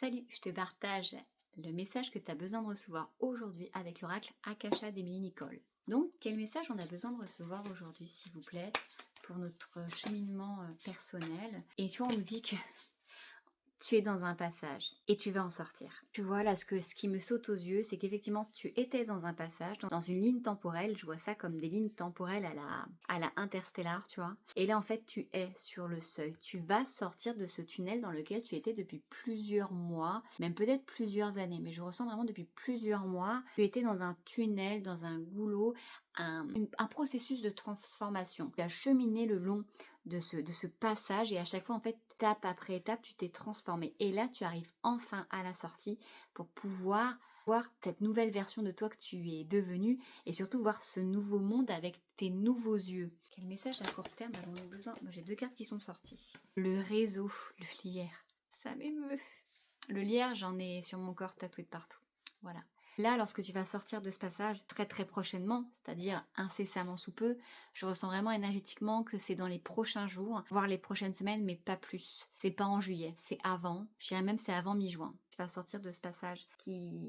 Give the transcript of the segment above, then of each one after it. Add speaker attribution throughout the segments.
Speaker 1: Salut, je te partage le message que tu as besoin de recevoir aujourd'hui avec l'oracle Akasha d'Émilie Nicole. Donc, quel message on a besoin de recevoir aujourd'hui, s'il vous plaît, pour notre cheminement personnel? Et tu vois, on nous dit que tu es dans un passage et tu vas en sortir. Tu vois là, ce qui me saute aux yeux, c'est qu'effectivement tu étais dans un passage, dans une ligne temporelle. Je vois ça comme des lignes temporelles à la interstellar, tu vois. Et là en fait tu es sur le seuil. Tu vas sortir de ce tunnel dans lequel tu étais depuis plusieurs mois, même peut-être plusieurs années. Mais je ressens vraiment depuis plusieurs mois, tu étais dans un tunnel, dans un goulot, un processus de transformation. Tu as cheminé le long de ce passage et à chaque fois en fait étape après étape tu t'es transformé et là tu arrives enfin à la sortie pour pouvoir voir cette nouvelle version de toi que tu es devenue et surtout voir ce nouveau monde avec tes nouveaux yeux. Quel message à court terme avons-nous besoin? Moi j'ai deux cartes qui sont sorties. Le réseau, le lierre, ça m'émeut. Le lierre, j'en ai sur mon corps tatoué de partout. Voilà. Là, lorsque tu vas sortir de ce passage très très prochainement, c'est-à-dire incessamment sous peu, je ressens vraiment énergétiquement que c'est dans les prochains jours, voire les prochaines semaines, mais pas plus. C'est pas en juillet, c'est avant. Je dirais même c'est avant mi-juin. Tu vas sortir de ce passage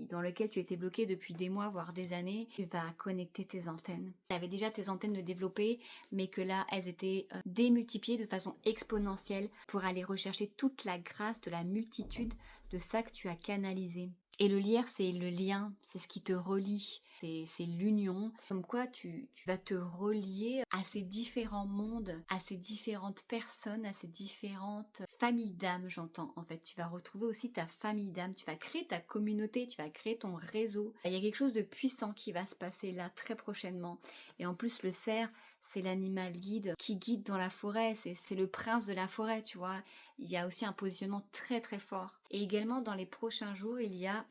Speaker 1: dans lequel tu étais bloqué depuis des mois, voire des années. Tu vas connecter tes antennes. Tu avais déjà tes antennes de développer, mais que là, elles étaient démultipliées de façon exponentielle pour aller rechercher toute la grâce de la multitude de ça que tu as canalisé. Et le lierre, c'est le lien, c'est ce qui te relie, c'est l'union. Comme quoi, tu vas te relier à ces différents mondes, à ces différentes personnes, à ces différentes familles d'âmes, j'entends. En fait, tu vas retrouver aussi ta famille d'âmes, tu vas créer ta communauté, tu vas créer ton réseau. Il y a quelque chose de puissant qui va se passer là très prochainement. Et en plus, le cerf, c'est l'animal guide qui guide dans la forêt, c'est le prince de la forêt, tu vois. Il y a aussi un positionnement très très fort. Et également dans les prochains jours, il y a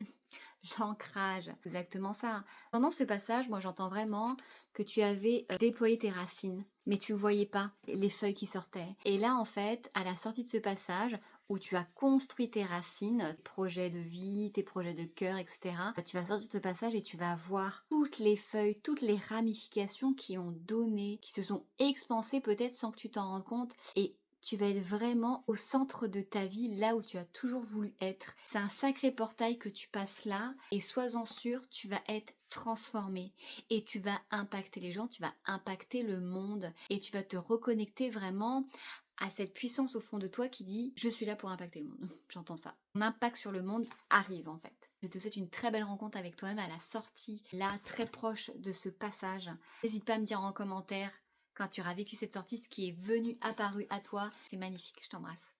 Speaker 1: l'ancrage, exactement ça. Pendant ce passage, moi j'entends vraiment que tu avais déployé tes racines, mais tu voyais pas les feuilles qui sortaient. Et là en fait, à la sortie de ce passage, où tu as construit tes racines, tes projets de vie, tes projets de cœur, etc. Tu vas sortir de ce passage et tu vas voir toutes les feuilles, toutes les ramifications qui ont donné, qui se sont expansées peut-être sans que tu t'en rendes compte. Et tu vas être vraiment au centre de ta vie, là où tu as toujours voulu être. C'est un sacré portail que tu passes là et sois-en sûr, tu vas être transformé et tu vas impacter les gens, tu vas impacter le monde et tu vas te reconnecter vraiment à cette puissance au fond de toi qui dit « Je suis là pour impacter le monde ». J'entends ça. Mon impact sur le monde arrive en fait. Je te souhaite une très belle rencontre avec toi-même à la sortie, là, très proche de ce passage. N'hésite pas à me dire en commentaire quand tu auras vécu cette sortie, ce qui est venu, apparu à toi. C'est magnifique, je t'embrasse.